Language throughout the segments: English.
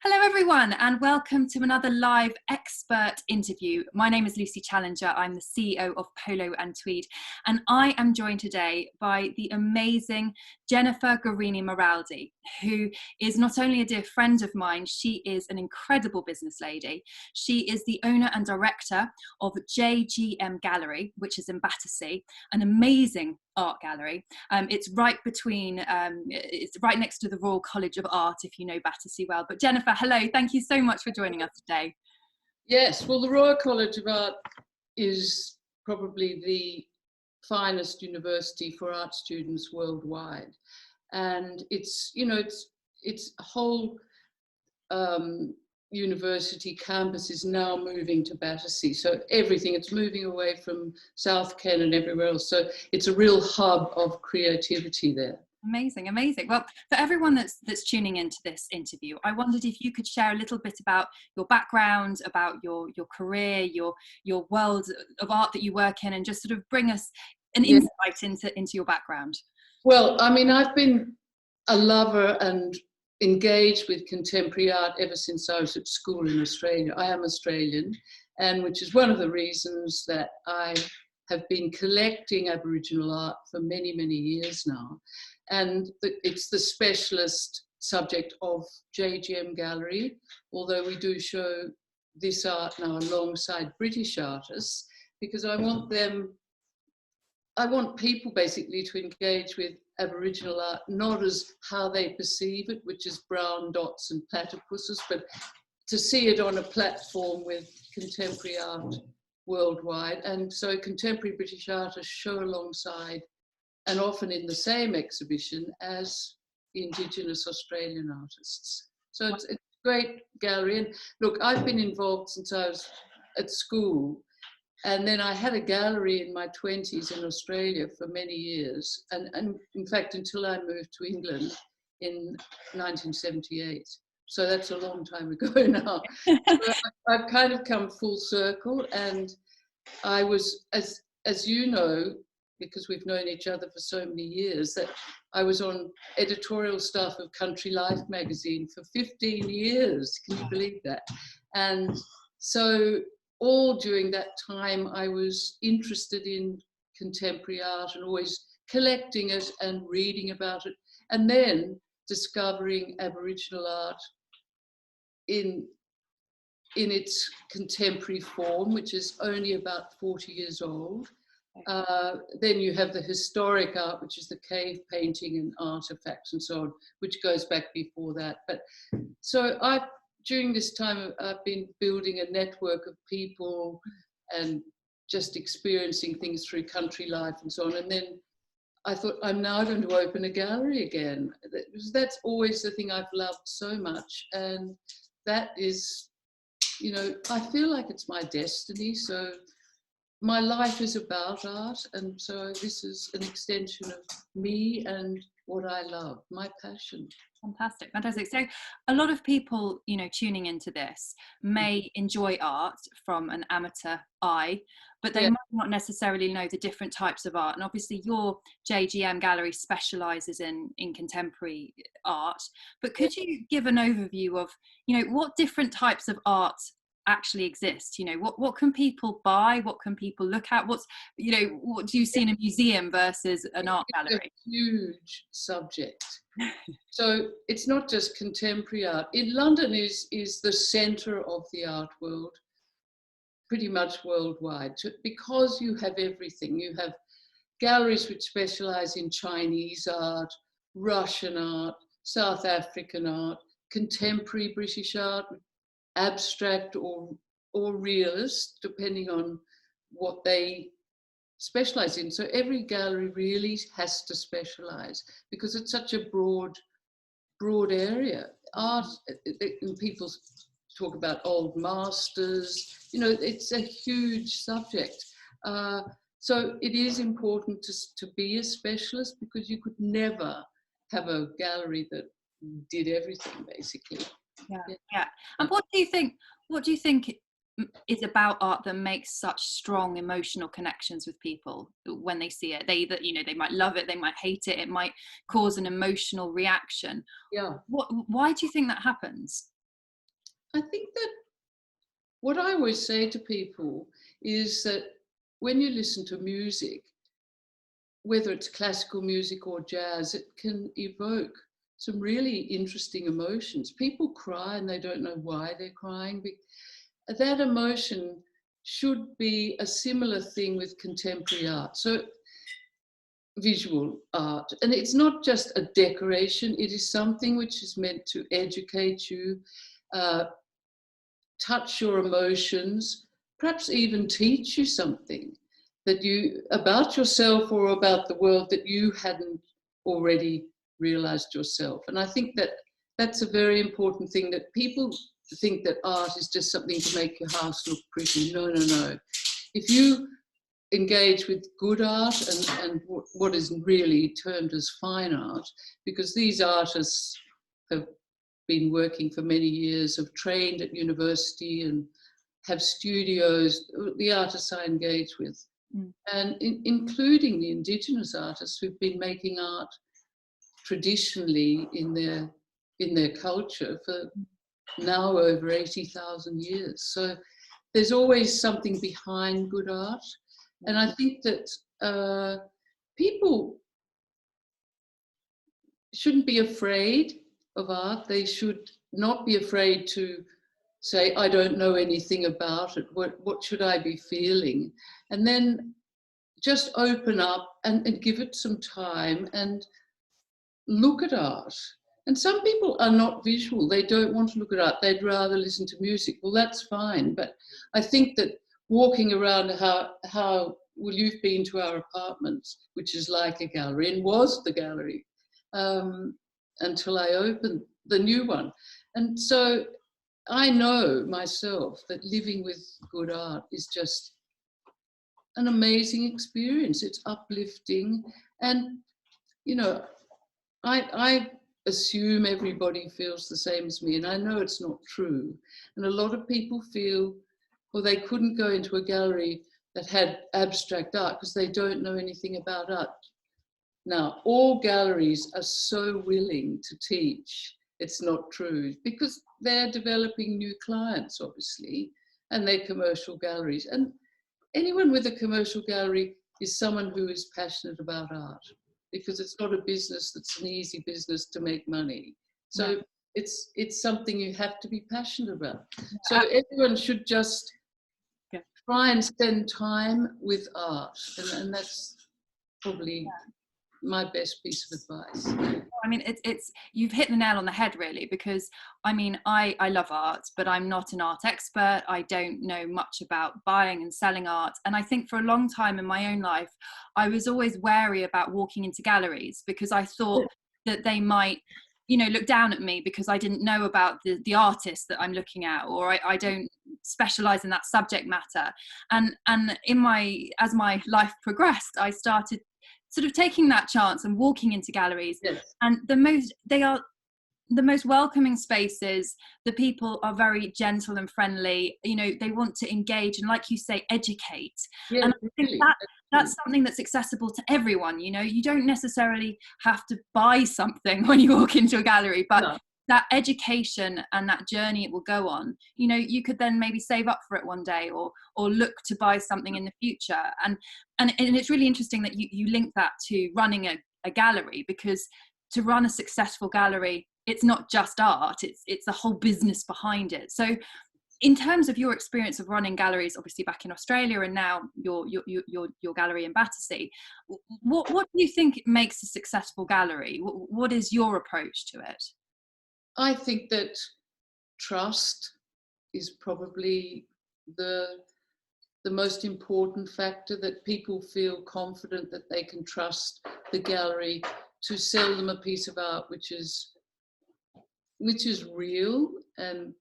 Hello everyone and welcome to another live expert interview. My name is Lucy Challenger. I'm the CEO of Polo Tweed and I am joined today by the amazing Jennifer Guerrini Maraldi, who is not only a dear friend of mine, she is an incredible business lady. She is the owner and director of JGM Gallery, which is in Battersea, an amazing art gallery. It's right next to the Royal College of Art, if you know Battersea well. But Jennifer, hello, thank you so much for joining us today. Yes, well, the Royal College of Art is probably the finest university for art students worldwide, and it's a whole university campus is now moving to Battersea, so it's moving away from South Ken and everywhere else, so it's a real hub of creativity there. Amazing, amazing. Well, for everyone that's tuning into this interview, I wondered if you could share a little bit about your background, about your career, your world of art that you work in, and just sort of bring us an insight into your background. Well, I mean, I've been a lover and engaged with contemporary art ever since I was at school in Australia. I am Australian, and which is one of the reasons that I have been collecting Aboriginal art for many, many years now. And it's the specialist subject of JGM Gallery, although we do show this art now alongside British artists, because I want people basically to engage with Aboriginal art, not as how they perceive it, which is brown dots and platypuses, but to see it on a platform with contemporary art worldwide. And so contemporary British artists show alongside and often in the same exhibition as Indigenous Australian artists. So it's a great gallery. And look, I've been involved since I was at school. And then I had a gallery in my 20s in Australia for many years. And in fact, until I moved to England in 1978. So that's a long time ago now. So I've kind of come full circle. And I was, as you know, because we've known each other for so many years, that I was on editorial staff of Country Life magazine for 15 years. Can you believe that? And so all during that time, I was interested in contemporary art and always collecting it and reading about it, and then discovering Aboriginal art in its contemporary form, which is only about 40 years old. Then you have the historic art, which is the cave painting and artifacts and so on, which goes back before that. But so during this time, I've been building a network of people and just experiencing things through Country Life and so on. And then I thought, I'm now going to open a gallery again. That's always the thing I've loved so much. And that is, I feel like it's my destiny. So my life is about art, and so this is an extension of me and what I love, my passion. Fantastic, fantastic. So a lot of people, tuning into this may enjoy art from an amateur eye, but they might not necessarily know the different types of art. And obviously your JGM Gallery specialises in contemporary art, but could you give an overview of, what different types of art actually exist? What can people buy, what can people look at, what do you see in a museum versus an art gallery? It's a huge subject. So it's not just contemporary art. In London is the center of the art world, pretty much worldwide, because you have everything. You have galleries which specialize in Chinese art, Russian art, South African art, contemporary British art, abstract or realist, depending on what they specialize in. So every gallery really has to specialize because it's such a broad area. Art, and people talk about old masters, it's a huge subject. So it is important to be a specialist, because you could never have a gallery that did everything, basically. Yeah. And what do you think is about art that makes such strong emotional connections with people when they see it? They either, they might love it, they might hate it, it might cause an emotional reaction. Yeah. Why do you think that happens? I think that what I always say to people is that when you listen to music, whether it's classical music or jazz, it can evoke some really interesting emotions. People cry and they don't know why they're crying. That emotion should be a similar thing with contemporary art. So visual art, and it's not just a decoration, it is something which is meant to educate you, touch your emotions, perhaps even teach you something that you about yourself or about the world that you hadn't already realized yourself. And I think that that's a very important thing, that people think that art is just something to make your house look pretty. No, no, no. If you engage with good art and what is really termed as fine art, because these artists have been working for many years, have trained at university and have studios, the artists I engage with, and including the Indigenous artists who've been making art traditionally in their culture for now over 80,000 years. So there's always something behind good art. And I think that people shouldn't be afraid of art. They should not be afraid to say, I don't know anything about it. What should I be feeling? And then just open up and give it some time and look at art. And some people are not visual. They don't want to look at art. They'd rather listen to music. Well, that's fine. But I think that walking around well, you've been to our apartment, which is like a gallery and was the gallery until I opened the new one. And so I know myself that living with good art is just an amazing experience. It's uplifting. And, you know, I assume everybody feels the same as me, and I know it's not true. And a lot of people feel, well, they couldn't go into a gallery that had abstract art because they don't know anything about art. Now, all galleries are so willing to teach. It's not true, because they're developing new clients, obviously, and they're commercial galleries. And anyone with a commercial gallery is someone who is passionate about art, because it's not a business that's an easy business to make money. So it's something you have to be passionate about. So everyone should just try and spend time with art, and that's probably my best piece of advice. I mean, it's you've hit the nail on the head, really, because I mean, I love art, but I'm not an art expert. I don't know much about buying and selling art. And I think for a long time in my own life, I was always wary about walking into galleries because I thought that they might, you know, look down at me because I didn't know about the artist that I'm looking at, or I don't specialize in that subject matter. And as my life progressed, I started sort of taking that chance and walking into galleries. And they are the most welcoming spaces. The people are very gentle and friendly, you know, they want to engage and, like you say, educate. And I think that's something that's accessible to everyone. You know, you don't necessarily have to buy something when you walk into a gallery, but that education and that journey it will go on, you know, you could then maybe save up for it one day, or look to buy something in the future. And it's really interesting that you link that to running a gallery, because to run a successful gallery, it's not just art, it's a whole business behind it. So in terms of your experience of running galleries, obviously back in Australia and now your gallery in Battersea, what do you think makes a successful gallery? What is your approach to it? I think that trust is probably the most important factor, that people feel confident that they can trust the gallery to sell them a piece of art which is real and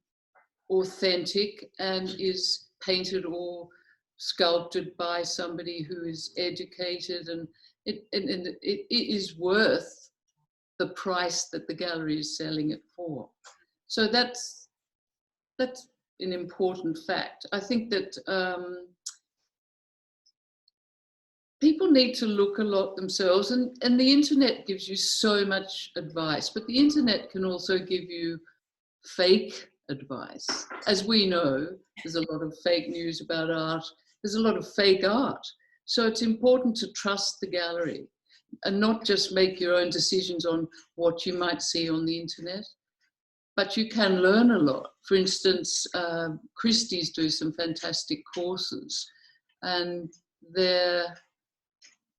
authentic and is painted or sculpted by somebody who is educated, and it is worth the price that the gallery is selling it for. So that's an important fact. I think that people need to look a lot themselves, and the internet gives you so much advice, but the internet can also give you fake advice. As we know, there's a lot of fake news about art. There's a lot of fake art. So it's important to trust the gallery and not just make your own decisions on what you might see on the internet. But you can learn a lot. For instance, Christie's do some fantastic courses, and they're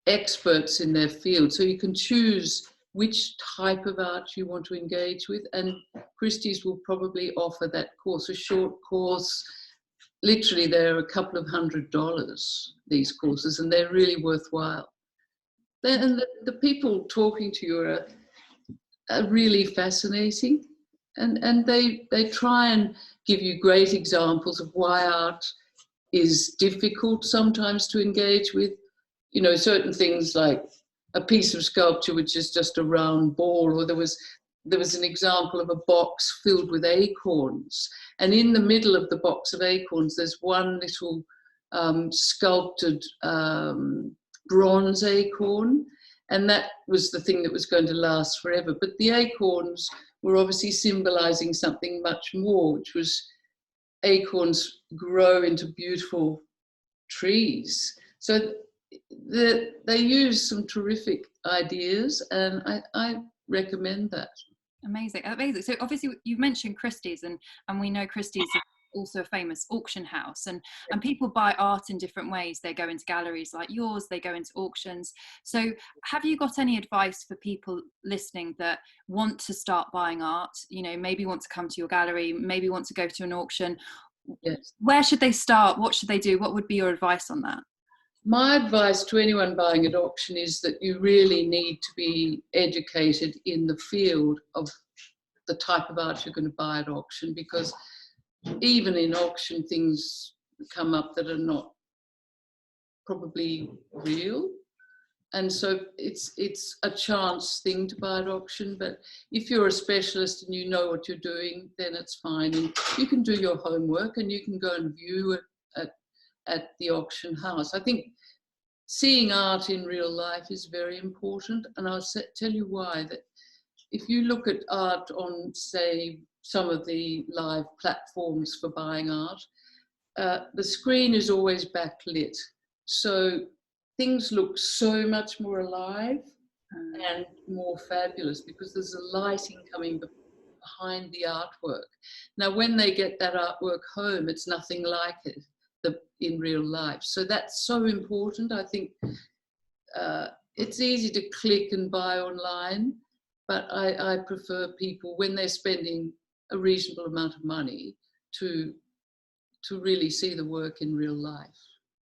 experts in their field. So you can choose which type of art you want to engage with, and Christie's will probably offer that course, a short course. Literally, they're a couple of $100, these courses, and they're really worthwhile. And the people talking to you are really fascinating, and they try and give you great examples of why art is difficult sometimes to engage with. You know, certain things like a piece of sculpture which is just a round ball, or there was an example of a box filled with acorns, and in the middle of the box of acorns there's one little sculpted bronze acorn, and that was the thing that was going to last forever. But the acorns were obviously symbolizing something much more, which was acorns grow into beautiful trees. So they use some terrific ideas, and I recommend that. Amazing, amazing. So obviously you've mentioned Christie's, and we know Christie's is also a famous auction house, and people buy art in different ways. They go into galleries like yours, they go into auctions. So have you got any advice for people listening that want to start buying art, you know, maybe want to come to your gallery, maybe want to go to an auction? Yes. Where should they start? What should they do? What would be your advice on that? My advice to anyone buying at auction is that you really need to be educated in the field of the type of art you're going to buy at auction, because even in auction things come up that are not probably real. And so it's a chance thing to buy at auction. But if you're a specialist and you know what you're doing, then it's fine. And you can do your homework and you can go and view it at the auction house. I think seeing art in real life is very important, and I'll tell you why. That if you look at art on, say, some of the live platforms for buying art, the screen is always backlit, so things look so much more alive and more fabulous because there's a lighting coming behind the artwork. Now, when they get that artwork home, it's nothing like it in real life. So that's so important. I think it's easy to click and buy online, but I prefer people, when they're spending a reasonable amount of money, to really see the work in real life.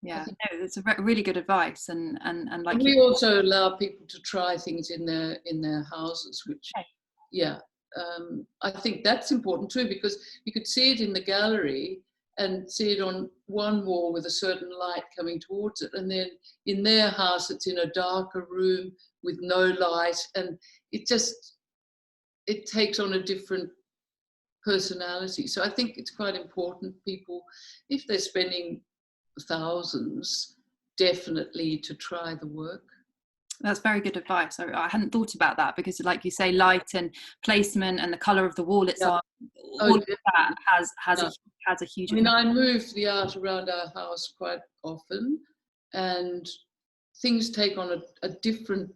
Yeah, no, it's a really good advice, and like. And we also allow people to try things in their houses, which, I think that's important too, because you could see it in the gallery and see it on one wall with a certain light coming towards it, and then in their house it's in a darker room with no light, and it takes on a different personality. So I think it's quite important, people, if they're spending thousands, definitely to try the work. That's very good advice. I hadn't thought about that, because like you say, light and placement and the colour of the wall it's on, all of that has a huge effect. I move the art around our house quite often, and things take on a different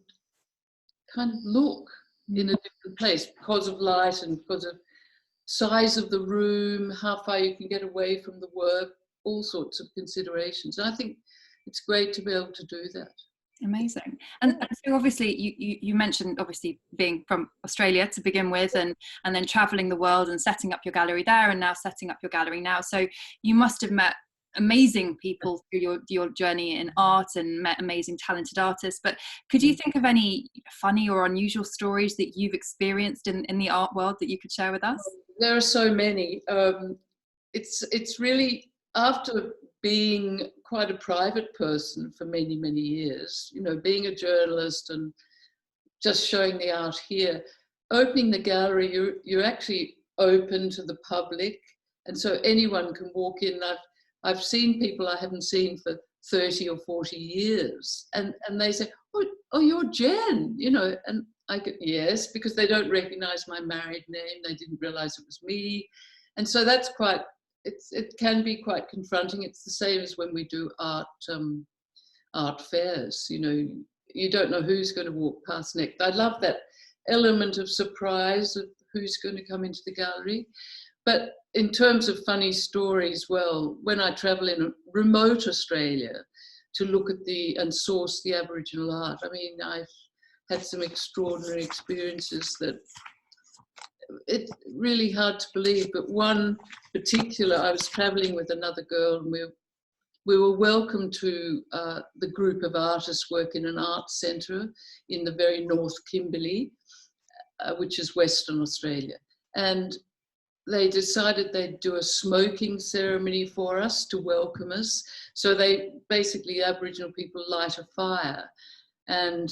kind of look in a different place because of light and because of size of the room, how far you can get away from the work, all sorts of considerations. And I think it's great to be able to do that. Amazing. And so obviously you mentioned obviously being from Australia to begin with, and then traveling the world and setting up your gallery there, and now setting up your gallery now. So you must have met amazing people through your journey in art, and met amazing talented artists. But could you think of any funny or unusual stories that you've experienced in the art world that you could share with us? There are so many. It's really, after being quite a private person for many, many years, you know, being a journalist and just showing the art here, opening the gallery, you're actually open to the public, and so anyone can walk in. I've seen people I haven't seen for 30 or 40 years, and they say, oh, you're Jen, you know, and I go, yes, because they don't recognize my married name. They didn't realize it was me. And so that's quite, it can be quite confronting. It's the same as when we do art fairs. You know, you don't know who's going to walk past next. I love that element of surprise of who's going to come into the gallery. But in terms of funny stories, well, when I travel in remote Australia to look at and source the Aboriginal art, I mean, I've had some extraordinary experiences that it's really hard to believe. But one particular, I was traveling with another girl, and we were welcome to the group of artists work in an art centre in the very North Kimberley, which is Western Australia. And they decided they'd do a smoking ceremony for us to welcome us. So they basically, Aboriginal people light a fire, and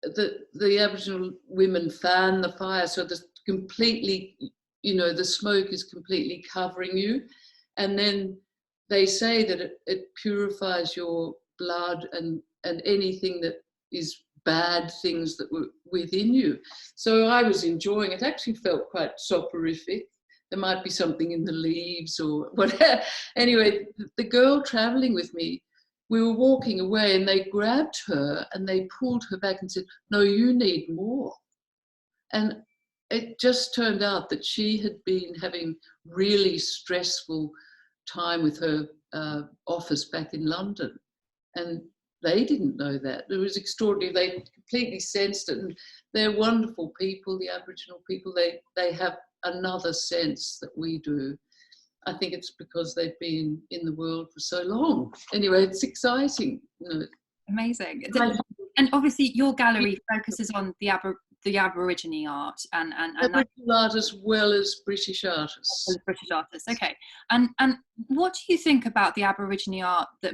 the Aboriginal women fan the fire, so the completely, you know, the smoke is completely covering you. And then they say that it purifies your blood and anything that is bad things that were within you. So I was enjoying it. Actually felt quite soporific. There might be something in the leaves or whatever. Anyway, the girl traveling with me, we were walking away and they grabbed her and they pulled her back and said, "No, you need more." And it just turned out that she had been having really stressful time with her office back in London. And they didn't know that. It was extraordinary. They completely sensed it. And they're wonderful people, the Aboriginal people. They have another sense that we do. I think it's because they've been in the world for so long. Anyway, it's exciting. You know. Amazing. And obviously your gallery focuses on the Aborigine art and Aboriginal art as well as British artists. British artists, okay. And what do you think about the Aborigine art that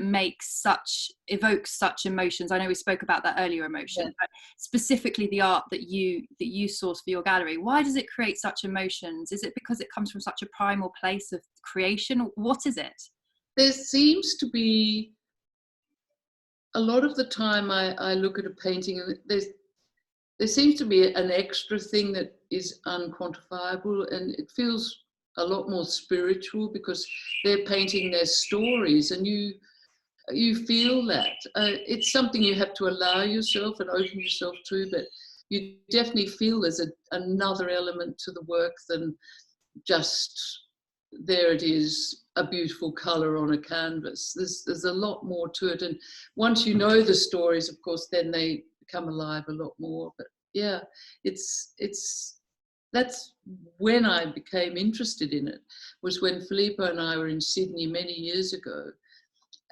evokes such emotions? I know we spoke about that earlier emotion, yeah. But specifically the art that you source for your gallery. Why does it create such emotions? Is it because it comes from such a primal place of creation? What is it? There seems to be a lot of the time I look at a painting and there seems to be an extra thing that is unquantifiable, and it feels a lot more spiritual because they're painting their stories, and you feel that. It's something you have to allow yourself and open yourself to, but you definitely feel there's another element to the work than just, there it is, a beautiful colour on a canvas. There's a lot more to it, and once you know the stories, of course, then they come alive a lot more. But yeah, that's when I became interested in it, was when Filippo and I were in Sydney many years ago,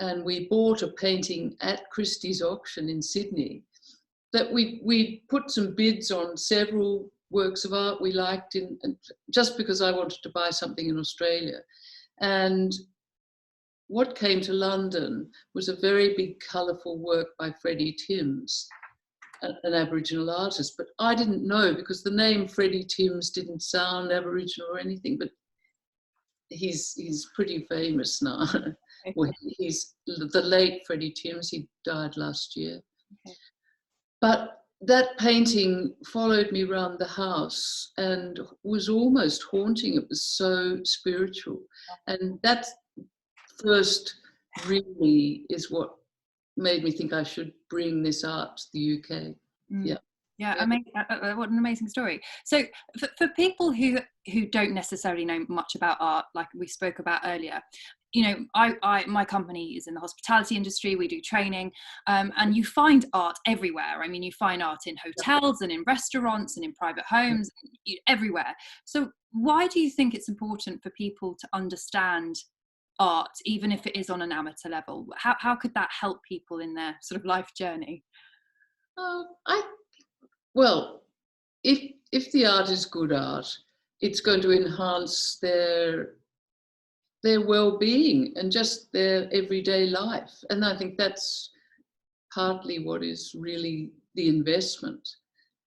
and we bought a painting at Christie's auction in Sydney that we put some bids on several works of art we liked, and just because I wanted to buy something in Australia. And what came to London was a very big colourful work by Freddie Timms, an Aboriginal artist, but I didn't know because the name Freddie Timms didn't sound Aboriginal or anything, but he's pretty famous now. Well, he's the late Freddie Timms, he died last year. Okay. But that painting followed me around the house and was almost haunting. It was so spiritual. And that first really is what made me think I should bring this art to the UK. Yeah. Yeah, amazing. What an amazing story. So for people who don't necessarily know much about art, like we spoke about earlier, you know, my company is in the hospitality industry. We do training, and you find art everywhere. I mean, you find art in hotels and in restaurants and in private homes, everywhere. So why do you think it's important for people to understand art, even if it is on an amateur level? How could that help people in their sort of life journey? Well, if the art is good art, it's going to enhance their well-being and just their everyday life. And I think that's partly what is really the investment.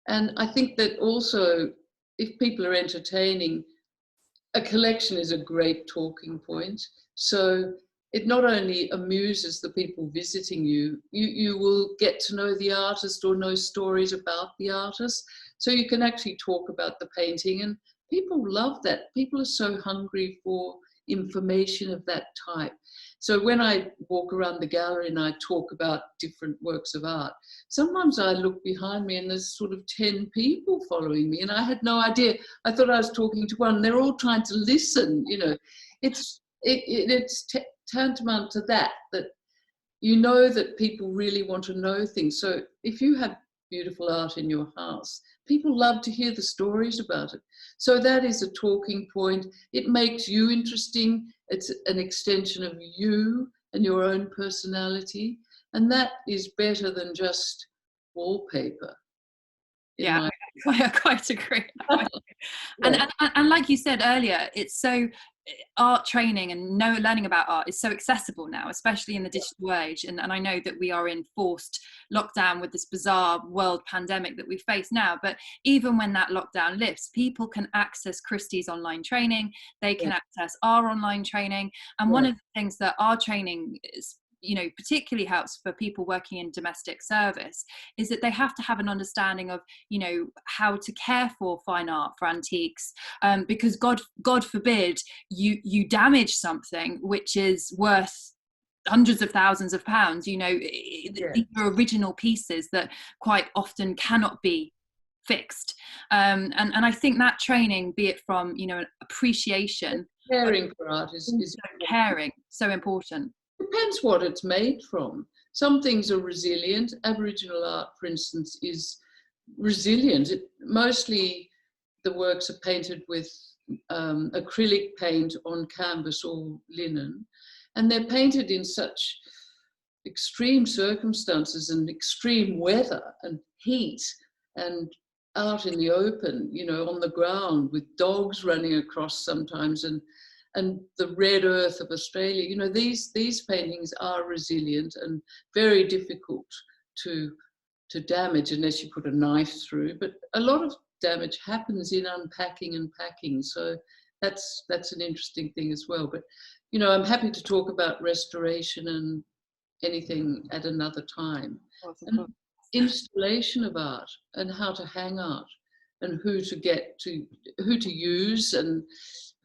And I think that also, if people are entertaining, a collection is a great talking point. So it not only amuses the people visiting you, you will get to know the artist or know stories about the artist. So you can actually talk about the painting, people love that. People are so hungry for information of that type. So when I walk around the gallery and I talk about different works of art, sometimes I look behind me and there's sort of 10 people following me, and I had no idea. I thought I was talking to one. They're all trying to listen. You know, it's tantamount to that you know that people really want to know things. So if you have beautiful art in your house, people love to hear the stories about it. So that is a talking point. It makes you interesting. It's an extension of you and your own personality. And that is better than just wallpaper. Yeah, I quite agree. And like you said earlier, it's so, art training and learning about art is so accessible now, especially in the digital age. And I know that we are in forced lockdown with this bizarre world pandemic that we face now. But even when that lockdown lifts, people can access Christie's online training. They can access our online training. And one of the things that our training is, particularly helps for people working in domestic service, is that they have to have an understanding of, how to care for fine art, for antiques, because God forbid you damage something which is worth hundreds of thousands of pounds. These are original pieces that quite often cannot be fixed, and I think that training, be it from appreciation, caring for art is caring, so important. Depends what it's made from. Some things are resilient. Aboriginal art, for instance, is resilient. Mostly the works are painted with acrylic paint on canvas or linen, and they're painted in such extreme circumstances and extreme weather and heat and out in the open, on the ground with dogs running across sometimes, and the red earth of Australia. These paintings are resilient and very difficult to damage unless you put a knife through. But a lot of damage happens in unpacking and packing. So that's an interesting thing as well. But, I'm happy to talk about restoration and anything at another time. And installation of art and how to hang art and who to use and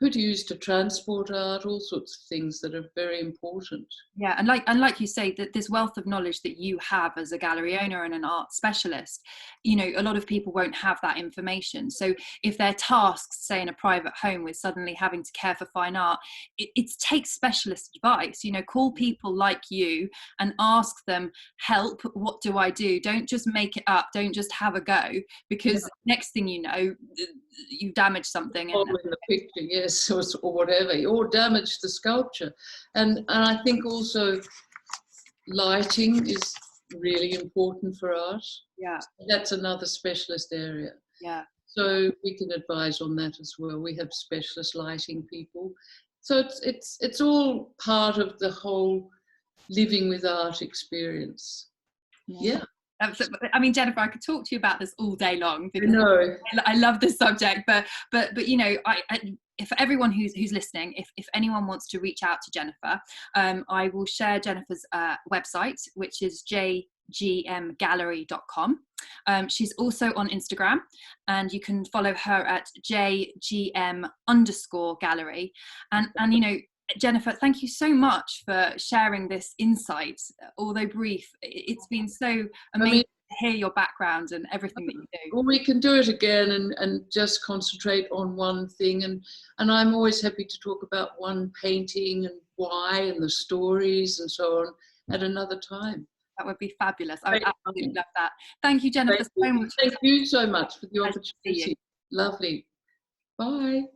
who to use to transport art, all sorts of things that are very important. Yeah, and like you say, that this wealth of knowledge that you have as a gallery owner and an art specialist, a lot of people won't have that information. So if they're tasked, say in a private home, with suddenly having to care for fine art, it takes specialist advice. Call people like you and ask them help. What do I do? Don't just make it up. Don't just have a go, because next thing you know, you damage something. In the picture, yes, or whatever, or damage the sculpture. And I think also lighting is really important for art. Yeah. That's another specialist area. Yeah. So we can advise on that as well. We have specialist lighting people. So it's all part of the whole living with art experience. Yeah. I mean, Jennifer, I could talk to you about this all day long, because I love this subject. But if everyone who's listening, if anyone wants to reach out to Jennifer, I will share Jennifer's website, which is jgmgallery.com. She's also on Instagram, and you can follow her at jgm_gallery. And Jennifer, thank you so much for sharing this insight. Although brief, it's been so amazing to hear your background and everything that you do. Well, we can do it again and just concentrate on one thing. And I'm always happy to talk about one painting and why and the stories and so on at another time. That would be fabulous. I would absolutely love that. Thank you, Jennifer, so much. Thank you so much for the opportunity. Lovely. Bye.